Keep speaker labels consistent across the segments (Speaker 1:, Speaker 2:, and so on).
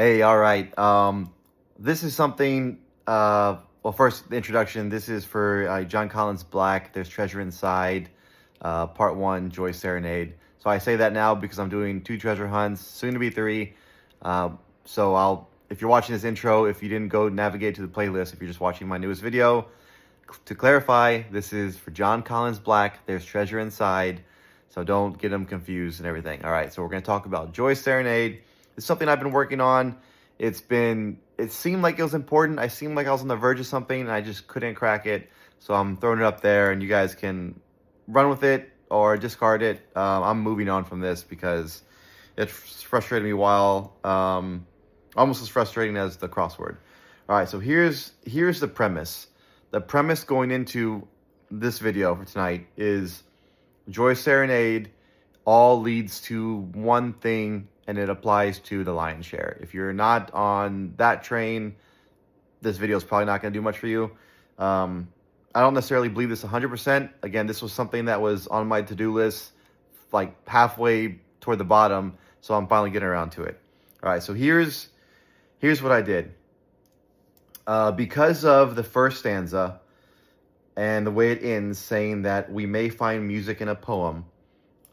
Speaker 1: Hey, all right. This is something. Well, first the introduction. This is for John Collins Black. There's Treasure Inside, Part One, Joy Serenade. So I say that now because I'm doing 2 treasure hunts, soon to be 3. If you're watching this intro, if you didn't go navigate to the playlist, if you're just watching my newest video, to clarify, this is for John Collins Black. There's Treasure Inside. So don't get them confused and everything. All right, so we're going to talk about Joy Serenade. It's something I've been working on. It seemed like it was important. I seemed like I was on the verge of something and I just couldn't crack it. So I'm throwing it up there and you guys can run with it or discard it. I'm moving on from this because it frustrated me almost as frustrating as the crossword. All right, so here's the premise. The premise going into this video for tonight is Joy Serenade all leads to one thing, and it applies to the lion's share. If you're not on that train, this video is probably not going to do much for you. I don't necessarily believe this 100%. Again, this was something that was on my to-do list, like halfway toward the bottom, so I'm finally getting around to it. All right, so here's what I did. Because of the first stanza, and the way it ends, saying that we may find music in a poem,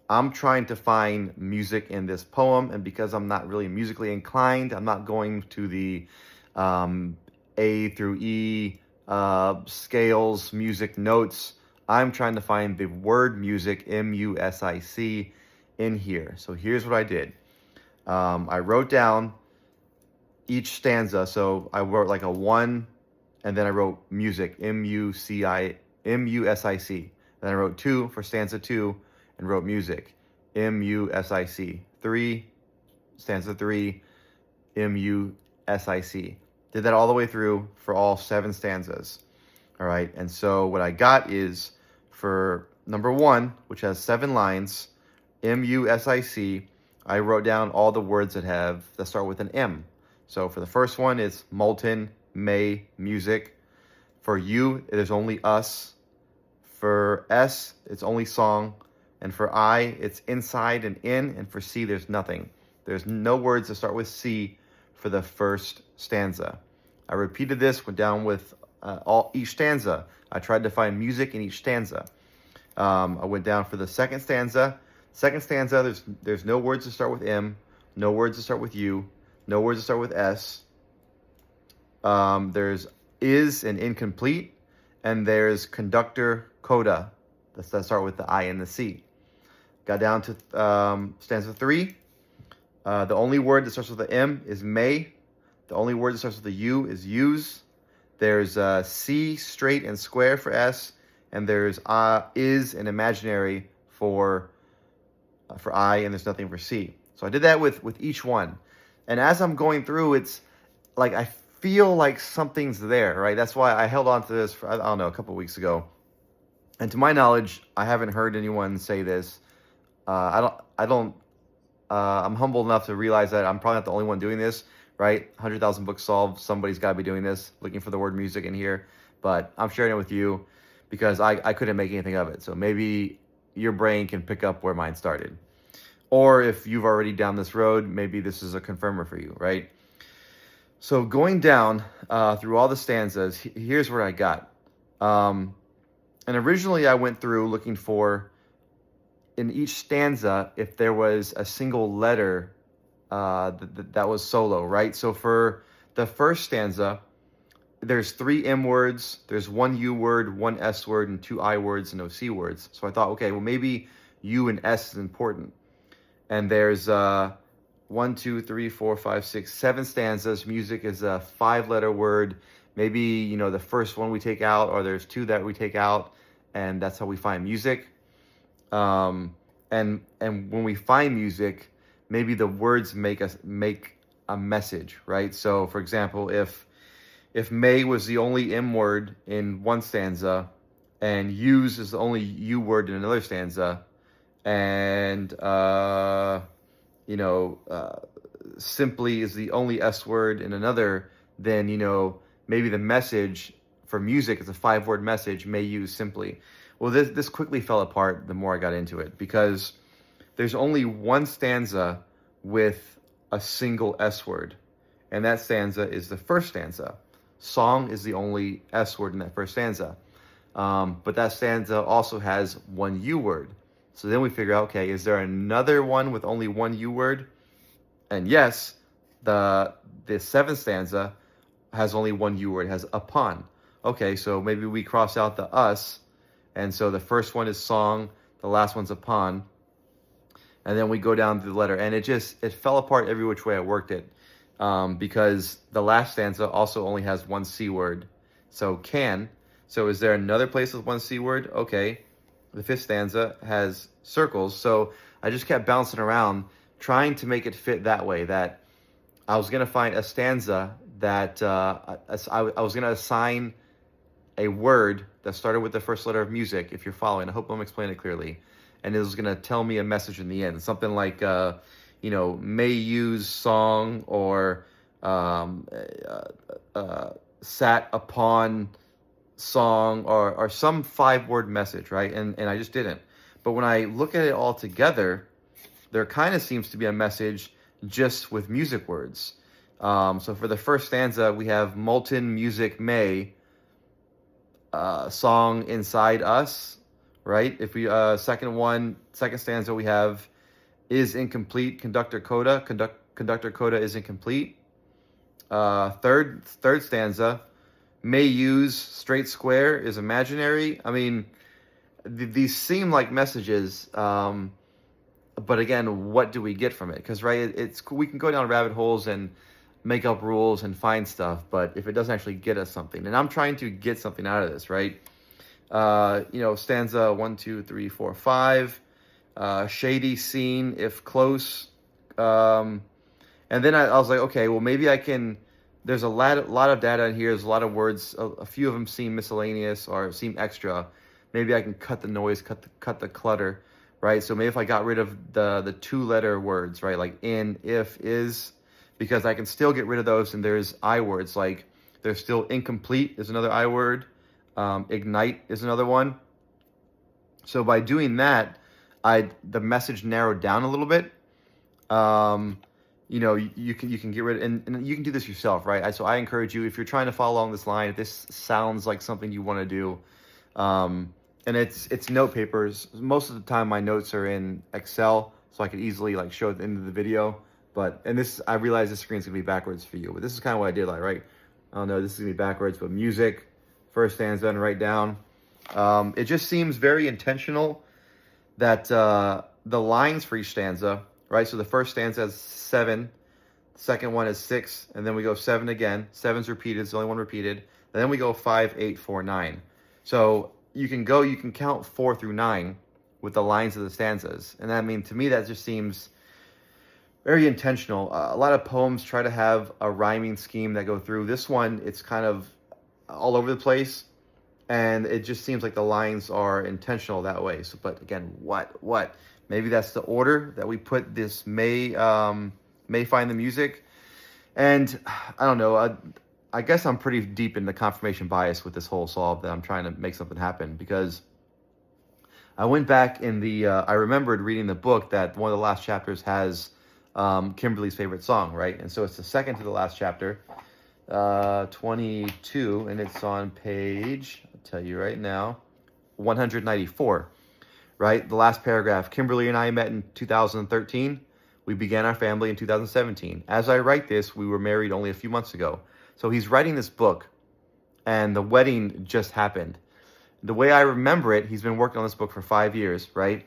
Speaker 1: I'm trying to find music in this poem, and because I'm not really musically inclined, I'm not going to the A through E scales, music notes. I'm trying to find the word music, M-U-S-I-C, in here. So here's what I did. I wrote down each stanza, so I wrote like a 1, and then I wrote music, M-U-S-I-C. Then I wrote 2 for stanza 2 and wrote music, M-U-S-I-C. 3, stanza 3, M-U-S-I-C. Did that all the way through for all 7 stanzas. All right, and so what I got is for number 1, which has 7 lines, M-U-S-I-C, I wrote down all the words that start with an M. So for the first one, it's molten, may, music. For you, there's only us. For S, it's only song. And for I, it's inside and in. And for C, there's nothing. There's no words that start with C for the first stanza. I repeated this, went down with each stanza. I tried to find music in each stanza. I went down for the second stanza. Second stanza, there's no words that start with M, no words that start with U, no words that start with S. There's is and incomplete, and there's conductor, coda, that start with the I and the C. Got down to stanza 3. The only word that starts with the M is may. The only word that starts with the U is use. There's C, straight and square for S, and there's is and imaginary for I, and there's nothing for C. So I did that with each one. And as I'm going through, it's like I feel like something's there, right? That's why I held on to this for, I don't know, a couple of weeks ago. And to my knowledge, I haven't heard anyone say this. I'm humble enough to realize that I'm probably not the only one doing this, right? 100,000 books solved. Somebody's got to be doing this, looking for the word music in here. But I'm sharing it with you because I couldn't make anything of it. So maybe your brain can pick up where mine started. Or if you've already down this road, maybe this is a confirmer for you, right? So going down through all the stanzas, here's where I got. And originally I went through looking for, in each stanza, if there was a single letter that was solo, right? So for the first stanza, there's 3 M words, there's 1 U word, 1 S word, and 2 I words, and no C words. So I thought, okay, well maybe U and S is important. And there's 1, 2, 3, 4, 5, 6, 7 stanzas. Music is a 5-letter word. Maybe, the first one we take out, or there's 2 that we take out, and that's how we find music. And when we find music, maybe the words make a message, right? So, for example, if May was the only M word in one stanza, and use is the only U word in another stanza, and simply is the only S word in another, then maybe the message for music is a 5-word message, may use simply. Well, this quickly fell apart the more I got into it, because there's only one stanza with a single S word, and that stanza is the first stanza. Song is the only S word in that first stanza. But that stanza also has one U word. So then we figure out, okay, is there another one with only one U word? And yes, the seventh stanza has only one U word, it has upon. Okay, so maybe we cross out the us, and so the first one is song, the last one's upon, and then we go down to the letter, and it fell apart every which way I worked it, because the last stanza also only has one C word, so can. So is there another place with one C word? Okay, the fifth stanza has circles, so I just kept bouncing around, trying to make it fit that way, that I was going to find a stanza that I was going to assign a word that started with the first letter of music, if you're following. I hope I'm explaining it clearly. And it was going to tell me a message in the end. Something like, may use song, or sat upon song, or some 5-word message, right? And I just didn't. But when I look at it all together, there kind of seems to be a message just with music words. So for the first stanza, we have molten music may, song inside us, right? If we second stanza, we have is incomplete, conductor coda. Conductor coda is incomplete. Third stanza, may use straight square is imaginary. I mean, these seem like messages, but again, what do we get from it? Because we can go down rabbit holes and make up rules and find stuff, but if it doesn't actually get us something, and I'm trying to get something out of this, right? Stanza 1, 2, 3, 4, 5, shady scene if close, and then I was like, okay, well, maybe I can. There's a lot of data in here. There's a lot of words. A few of them seem miscellaneous or seem extra. Maybe I can cut the noise, cut the clutter, right? So maybe if I got rid of the 2-letter words, right, like in, if, is, because I can still get rid of those, and there's I words, like there's still incomplete is another I word, ignite is another one. So by doing that, the message narrowed down a little bit. You can get rid of, and you can do this yourself, right? So I encourage you, if you're trying to follow along this line, if this sounds like something you want to do, and it's note papers. Most of the time my notes are in Excel, so I could easily show at the end of the video. I realize this screen's gonna be backwards for you, but this is kind of what I did, right? I don't know, this is gonna be backwards, but music, first stanza, and write down. It just seems very intentional that the lines for each stanza, right? So the first stanza has 7, the second one is 6, and then we go 7 again. 7's repeated, it's the only one repeated. And then we go 5, 8, 4, 9. So you can count 4 through 9 with the lines of the stanzas. And I mean, to me, that just seems very intentional. A lot of poems try to have a rhyming scheme that go through. This one, it's kind of all over the place, and it just seems like the lines are intentional that way. So, but again, what? Maybe that's the order that we put this may find the music. And I don't know. I guess I'm pretty deep in the confirmation bias with this whole solve, that I'm trying to make something happen, because I went back in I remembered reading the book that one of the last chapters has Kimberly's favorite song, right? And so it's the second to the last chapter, 22, and it's on page, I'll tell you right now, 194, right? The last paragraph, Kimberly and I met in 2013. We began our family in 2017. As I write this, we were married only a few months ago. So he's writing this book, and the wedding just happened. The way I remember it, he's been working on this book for 5 years, right?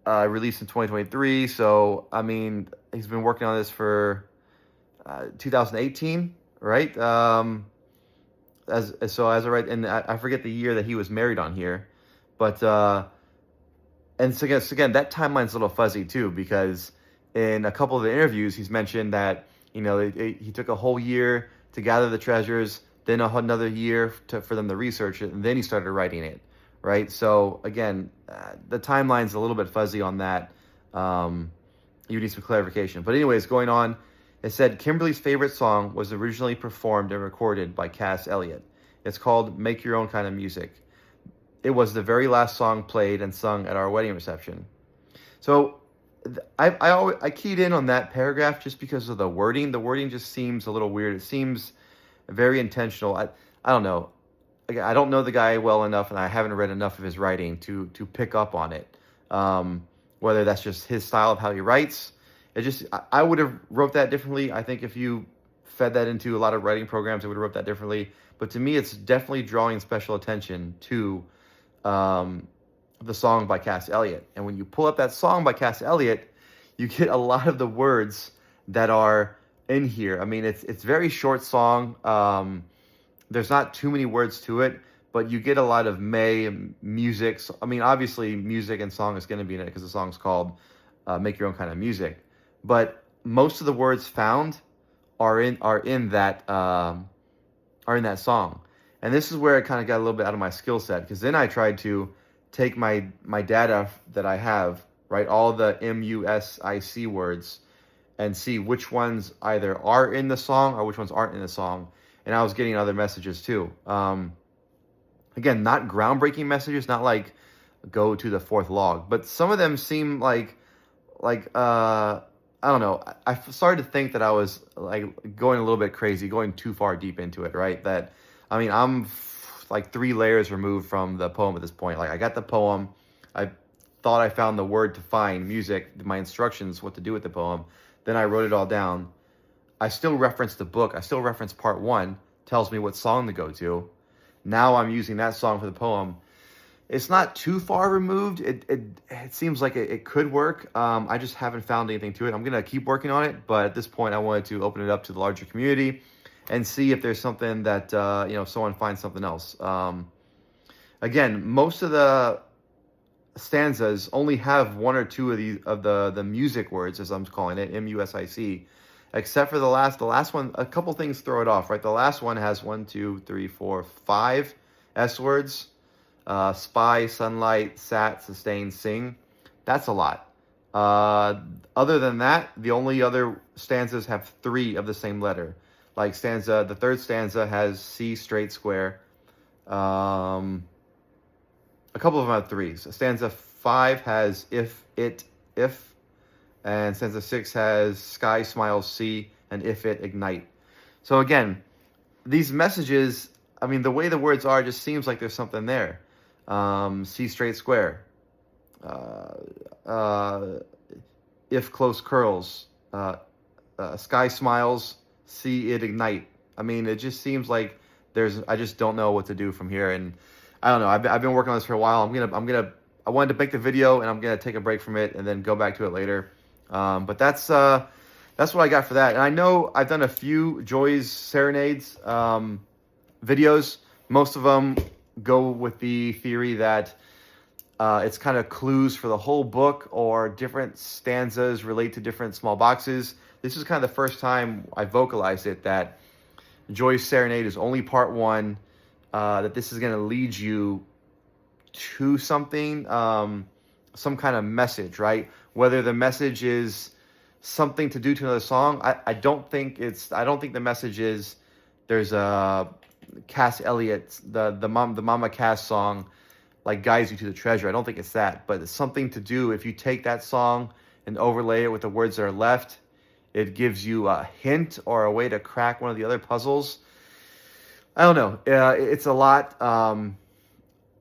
Speaker 1: Released in 2023. So, I mean, he's been working on this for 2018, right? As I write, and I forget the year that he was married on here, but and so again, that timeline's a little fuzzy too, because in a couple of the interviews, he's mentioned that he took a whole year to gather the treasures, then another year for them to research it, and then he started writing it, right? So again, the timeline's a little bit fuzzy on that. You need some clarification. But anyways, going on, it said Kimberly's favorite song was originally performed and recorded by Cass Elliot. It's called Make Your Own Kind of Music. It was the very last song played and sung at our wedding reception. So I keyed in on that paragraph just because of the wording. The wording just seems a little weird. It seems very intentional. I don't know. Again, I don't know the guy well enough, and I haven't read enough of his writing to pick up on it. Whether that's just his style of how he writes, I would have wrote that differently. I think if you fed that into a lot of writing programs, it would have wrote that differently. But to me, it's definitely drawing special attention to the song by Cass Elliot. And when you pull up that song by Cass Elliot, you get a lot of the words that are in here. I mean, it's very short song. There's not too many words to it, but you get a lot of music. So, I mean, obviously, music and song is going to be in it because the song's called "Make Your Own Kind of Music." But most of the words found are in that song, and this is where it kind of got a little bit out of my skill set, because then I tried to take my data that I have, right, all the music words, and see which ones either are in the song or which ones aren't in the song. And I was getting other messages too. Again, not groundbreaking messages, not like go to the fourth log, but some of them seem like I don't know. I started to think that I was like going a little bit crazy, going too far deep into it, right? That, I mean, I'm like 3 layers removed from the poem at this point. Like, I got the poem. I thought I found the word to find music, my instructions, what to do with the poem. Then I wrote it all down. I still reference the book. I still reference part 1, tells me what song to go to. Now I'm using that song for the poem. It's not too far removed. It seems like it could work. I just haven't found anything to it. I'm going to keep working on it, but at this point I wanted to open it up to the larger community and see if there's something that, someone finds something else. Again, most of the stanzas only have 1 or 2 of the music words, as I'm calling it, music, except for the last one. A couple things throw it off, right? The last one has 1, 2, 3, 4, 5 S words. Spy, sunlight, sat, sustain, sing. That's a lot. Other than that, the only other stanzas have 3 of the same letter. Like the 3rd stanza has C straight square. A couple of them have 3s. Stanza 5 has if, and stanza 6 has sky smiles C, and if it ignite. So again, these messages, I mean, the way the words are just seems like there's something there. C straight square. If close curls. Sky smiles. See it ignite. I mean, it just seems like I just don't know what to do from here, and I don't know. I've been working on this for a while. I wanted to make the video, and I'm gonna take a break from it and then go back to it later. But that's what I got for that. And I know I've done a few Joy's Serenades videos. Most of them go with the theory that it's kind of clues for the whole book, or different stanzas relate to different small boxes. This is kind of the first time I vocalized it, that Joy's Serenade is only part 1, that this is going to lead you to something, some kind of message, right? Whether the message is something to do to another song, I don't think the message is there's a Cass Elliot, the Mama Cass song, like, guides you to the treasure. I don't think it's that, but it's something to do. If you take that song and overlay it with the words that are left, it gives you a hint or a way to crack one of the other puzzles. I don't know. It's a lot. I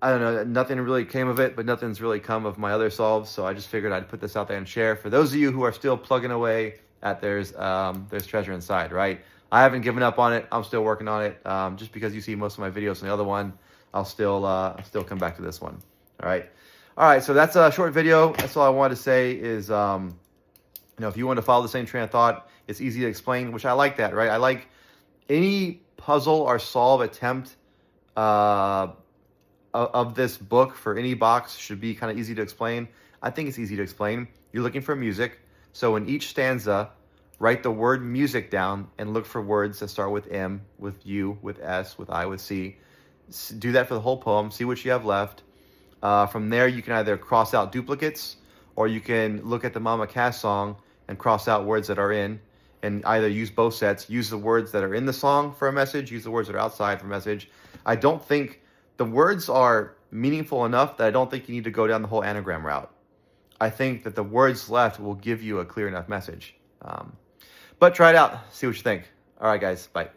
Speaker 1: don't know. Nothing really came of it, but nothing's really come of my other solves. So I just figured I'd put this out there and share. For those of you who are still plugging away at there's treasure inside, right? I haven't given up on it. I'm still working on it. Just because you see most of my videos on the other one, I'll still come back to this one. All right. So that's a short video. That's all I wanted to say is, if you want to follow the same train of thought, it's easy to explain, which I like that, right? I like any puzzle or solve attempt of this book for any box should be kind of easy to explain. I think it's easy to explain. You're looking for music. So in each stanza, write the word music down and look for words that start with M, with U, with S, with I, with C. Do that for the whole poem. See what you have left. From there, you can either cross out duplicates, or you can look at the Mama Cass song and cross out words that are in, and either use both sets. Use the words that are in the song for a message. Use the words that are outside for a message. I don't think the words are meaningful enough that I don't think you need to go down the whole anagram route. I think that the words left will give you a clear enough message. But try it out, see what you think. All right, guys, bye.